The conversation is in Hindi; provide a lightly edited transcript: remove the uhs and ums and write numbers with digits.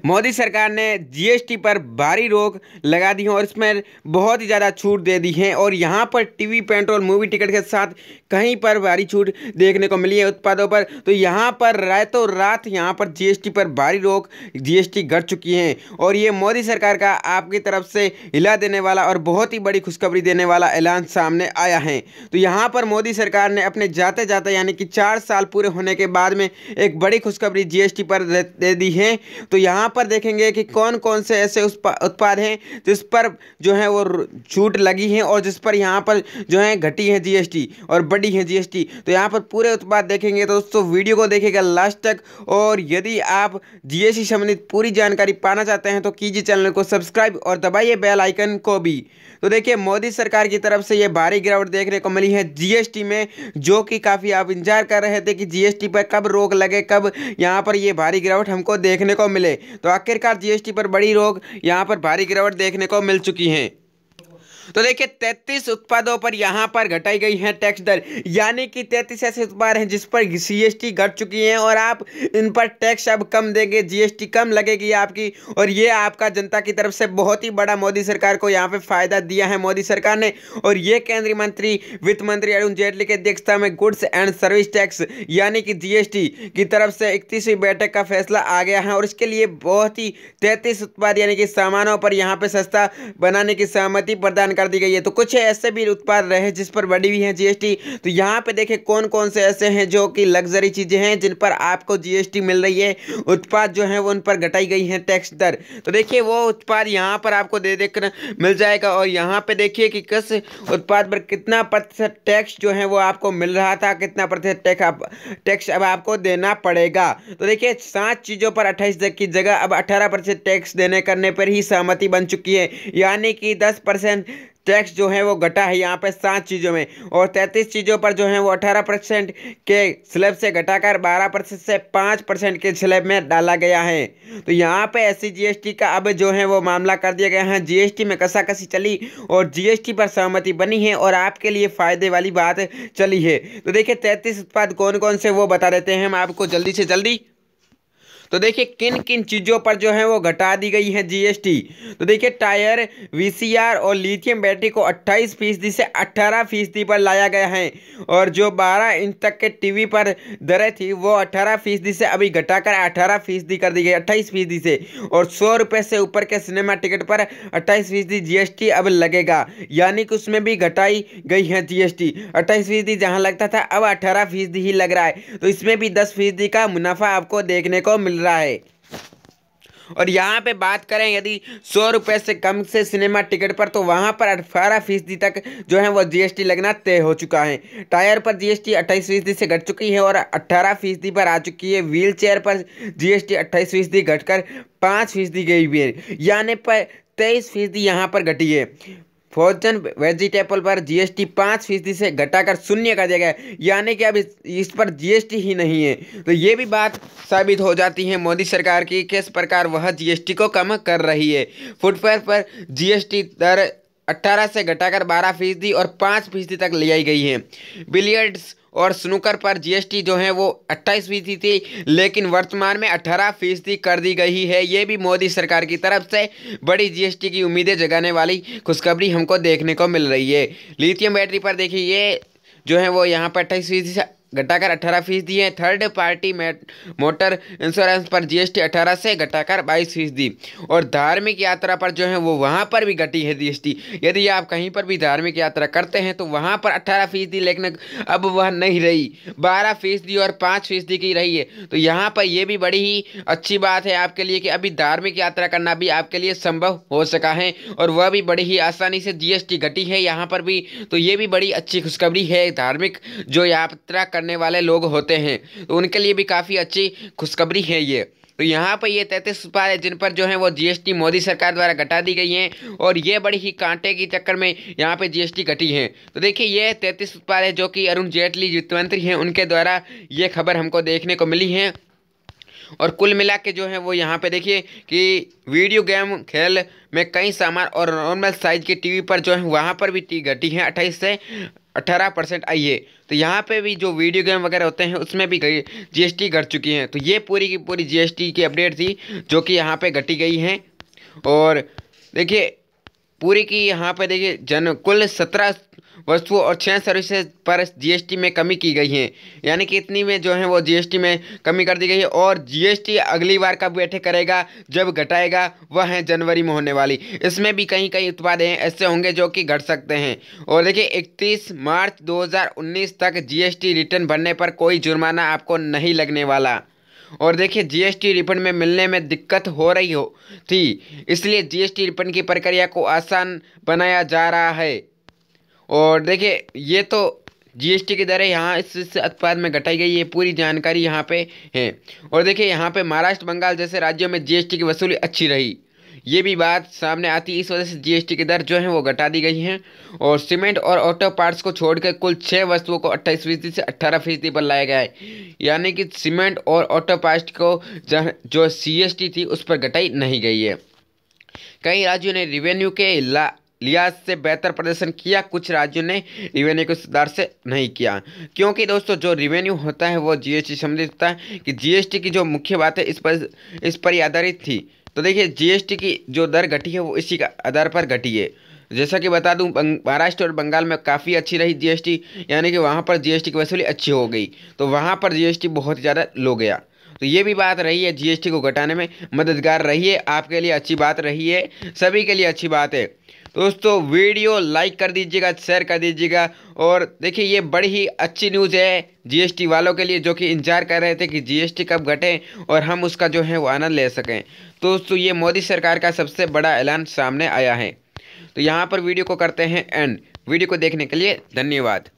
मोदी सरकार ने जीएसटी पर भारी रोक लगा दी है और इसमें बहुत ही ज़्यादा छूट दे दी है। और यहाँ पर टीवी, पेट्रोल, मूवी टिकट के साथ कहीं पर भारी छूट देखने को मिली है उत्पादों पर। तो यहाँ पर रातों रात यहाँ पर जीएसटी पर भारी रोक, जीएसटी घट चुकी है। और ये मोदी सरकार का आपकी तरफ से हिला देने वाला और बहुत ही बड़ी खुशखबरी देने वाला ऐलान सामने आया है। तो यहाँ पर मोदी सरकार ने अपने जाते जाते यानी कि 4 साल पूरे होने के बाद में एक बड़ी खुशखबरी जीएसटी पर दे दी है। तो यहाँ पर देखेंगे कि कौन कौन से ऐसे उत्पाद हैं जिस पर जो है वो छूट लगी है और जिस पर यहाँ पर जो है घटी है जीएसटी और बढ़ी है जीएसटी। तो यहाँ पर पूरे उत्पाद देखेंगे तो दोस्तों वीडियो को देखिएगा लास्ट तक। और यदि आप जीएसटी संबंधित पूरी जानकारी पाना चाहते हैं तो कीजिए चैनल को सब्सक्राइब और दबाइए बेल आइकन को भी। तो देखिए मोदी सरकार की तरफ से ये भारी गिरावट देखने को मिली है जीएसटी में, जो कि काफ़ी आप इंतजार कर रहे थे कि जीएसटी पर कब रोक लगे, कब यहाँ पर ये भारी गिरावट हमको देखने को मिले। तो आखिरकार जीएसटी पर बड़ी रोक, यहाँ पर भारी गिरावट देखने को मिल चुकी है। तो देखिए 33 उत्पादों पर यहाँ पर घटाई गई है टैक्स दर, यानी कि 33 ऐसे उत्पाद हैं जिस पर जीएसटी घट चुकी है और आप इन पर टैक्स अब कम देंगे, जीएसटी कम लगेगी आपकी। और ये आपका जनता की तरफ से बहुत ही बड़ा मोदी सरकार को यहाँ पे फायदा दिया है मोदी सरकार ने। और ये केंद्रीय मंत्री, वित्त मंत्री अरुण जेटली की अध्यक्षता में गुड्स एंड सर्विस टैक्स यानी कि जीएसटी की तरफ से 31वीं बैठक का फैसला आ गया है। और इसके लिए बहुत ही 33 उत्पाद यानी कि सामानों पर यहाँ पे सस्ता बनाने की सहमति प्रदान कर दी गई है। तो कुछ ऐसे भी उत्पाद रहे जिस पर बढ़ी हुई है जीएसटी। तो यहाँ पे देखें कौन कौन से ऐसे हैं जो कि लग्जरी चीजें हैं जिन पर आपको जीएसटी मिल रही है, उत्पाद जो है वो उन पर घटाई गई है टैक्स दर। तो देखिए वो उत्पाद यहाँ पर आपको देखकर मिल जाएगा। और यहाँ पे देखिए कि किस उत्पाद पर कितना प्रतिशत टैक्स जो है वो आपको मिल रहा था, कितना प्रतिशत टैक्स अब आपको देना पड़ेगा। तो देखिए 7 चीजों पर 28 की जगह अब 18% टैक्स देने करने पर ही सहमति बन चुकी है, यानी कि 10% टैक्स जो है वो घटा है यहाँ पे 7 चीज़ों में। और 33 चीज़ों पर जो है वो 18% के स्लैब से घटाकर 12% से 5% के स्लैब में डाला गया है। तो यहाँ पे ऐसी जीएसटी का अब जो है वो मामला कर दिया गया है। जीएसटी में कसाकसी चली और जीएसटी पर सहमति बनी है और आपके लिए फायदे वाली बात चली है। तो देखिए 33 उत्पाद कौन कौन से वो बता देते हैं हम आपको जल्दी से जल्दी। तो देखिए किन किन चीज़ों पर जो है वो घटा दी गई है जीएसटी। तो देखिए टायर, वीसीआर और लिथियम बैटरी को 28% से 18% पर लाया गया है। और जो 12 इंच तक के टीवी पर दरें थी वो 18% से अभी घटाकर 18% कर दी गई, 28% से। और 100 रुपये से ऊपर के सिनेमा टिकट पर 28% जीएसटी अब लगेगा, यानी कि उसमें भी घटाई गई है जीएसटी। 28% जहाँ लगता था अब 18% ही लग रहा है। तो इसमें भी 10% का मुनाफा आपको देखने को मिल रहा है। और यहाँ पे बात करें यदि 100 रुपये से कम से सिनेमा टिकट पर, तो वहाँ पर 18% तक जो है वो जीएसटी लगना तय हो चुका है। टायर पर जीएसटी 28% से घट चुकी है और 18% पर आ चुकी है। व्हील चेयर पर जीएसटी 28% घटकर 5% गई हुई है, यानी पर 23% यहाँ पर घटी है। फ्रोजन वेजिटेबल पर जीएसटी 5% से घटाकर 0 कर दिया गया, यानी कि अब इस पर जीएसटी ही नहीं है। तो ये भी बात साबित हो जाती है मोदी सरकार की किस प्रकार वह जीएसटी को कम कर रही है। फुटवेयर पर जीएसटी दर 18 से घटाकर 12% और 5% तक ले आई गई है। बिलियर्ड्स और स्नूकर पर जीएसटी जो है वो 28% थी, लेकिन वर्तमान में 18% कर दी गई है। ये भी मोदी सरकार की तरफ से बड़ी जीएसटी की उम्मीदें जगाने वाली खुशखबरी हमको देखने को मिल रही है। लिथियम बैटरी पर देखिए ये जो है वो यहाँ पर 28% से घटाकर 18% है। थर्ड पार्टी मोटर इंश्योरेंस पर जीएसटी 18 से घटाकर 22%। और धार्मिक यात्रा पर जो है वो वहाँ पर भी घटी है जीएसटी। यदि आप कहीं पर भी धार्मिक यात्रा करते हैं तो वहाँ पर 18%, लेकिन अब वह नहीं रही, 12% और 5% की रही है। तो यहाँ पर यह भी बड़ी ही अच्छी बात है आपके लिए कि अभी धार्मिक यात्रा करना भी आपके लिए संभव हो सका है और वह भी बड़ी ही आसानी से जीएसटी घटी है यहाँ पर भी। तो ये भी बड़ी अच्छी खुशखबरी है। धार्मिक जो यात्रा करने वाले लोग होते हैं तो उनके लिए भी काफ़ी अच्छी खुशखबरी है ये। तो यहाँ पर ये 33 उत्पाद है जिन पर जो है वो जीएसटी मोदी सरकार द्वारा घटा दी गई है और ये बड़ी ही कांटे की चक्कर में यहाँ पे जीएसटी घटी है। तो देखिए ये 33 उत्पाद है जो कि अरुण जेटली वित्त मंत्री हैं उनके द्वारा ये खबर हमको देखने को मिली है। और कुल मिला के जो है वो यहाँ पे देखिए कि वीडियो गेम खेल में कई सामान और नॉर्मल साइज के टीवी पर जो है वहाँ पर भी घटी है 28 से 18% आई है। तो यहाँ पे भी जो वीडियो गेम वगैरह होते हैं उसमें भी जीएसटी घट चुकी है। तो ये पूरी की पूरी जीएसटी की अपडेट थी जो कि यहाँ पे घटी गई है। और देखिए पूरी की यहाँ पे देखिए कुल 17 वस्तुओं और 6 सर्विसेज पर जीएसटी में कमी की गई है। यानी कि इतनी में जो है वो जीएसटी में कमी कर दी गई है। और जीएसटी अगली बार कब बैठे करेगा जब घटाएगा, वह है जनवरी में होने वाली। इसमें भी कहीं कहीं उत्पाद हैं ऐसे होंगे जो कि घट सकते हैं। और देखिए 31 मार्च 2019 तक जीएसटी रिटर्न भरने पर कोई जुर्माना आपको नहीं लगने वाला। और देखिए जीएसटी रिफंड में मिलने में दिक्कत हो रही थी, इसलिए जीएसटी रिफंड की प्रक्रिया को आसान बनाया जा रहा है। और देखिए ये तो जीएसटी की दरें यहाँ इस उत्पाद में घटाई गई है, पूरी जानकारी यहाँ पे है। और देखिए यहाँ पे महाराष्ट्र बंगाल जैसे राज्यों में जीएसटी की वसूली अच्छी रही, ये भी बात सामने आती है। इस वजह से जीएसटी की दर जो है वो घटा दी गई है। और सीमेंट और ऑटो पार्ट्स को छोड़कर कुल 6 वस्तुओं को 28% से 18% पर लाया गया है। यानी कि सीमेंट और ऑटो पार्ट्स को जो सीएसटी थी उस पर घटाई नहीं गई है। कई राज्यों ने रिवेन्यू के लिहाज से बेहतर प्रदर्शन किया, कुछ राज्यों ने रिवेन्यू के सुधार से नहीं किया। क्योंकि दोस्तों जो रिवेन्यू होता है वो जीएसटी संबंधित होता है कि जीएसटी की जो मुख्य बात है इस पर ही आधारित थी। तो देखिए जीएसटी की जो दर घटी है वो इसी का आधार पर घटी है। जैसा कि बता दूं महाराष्ट्र और बंगाल में काफ़ी अच्छी रही जीएसटी, यानी कि वहाँ पर जीएसटी की वसूली अच्छी हो गई, तो वहाँ पर जीएसटी बहुत ज़्यादा लो गया। तो ये भी बात रही है जीएसटी को घटाने में मददगार रही है, आपके लिए अच्छी बात रही है, सभी के लिए अच्छी बात है। दोस्तों वीडियो लाइक कर दीजिएगा, शेयर कर दीजिएगा। और देखिए ये बड़ी ही अच्छी न्यूज़ है जीएसटी वालों के लिए जो कि इंतजार कर रहे थे कि जीएसटी कब घटे और हम उसका जो है वो आनंद ले सकें। तो दोस्तों ये मोदी सरकार का सबसे बड़ा ऐलान सामने आया है। तो यहाँ पर वीडियो को करते हैं एंड। वीडियो को देखने के लिए धन्यवाद।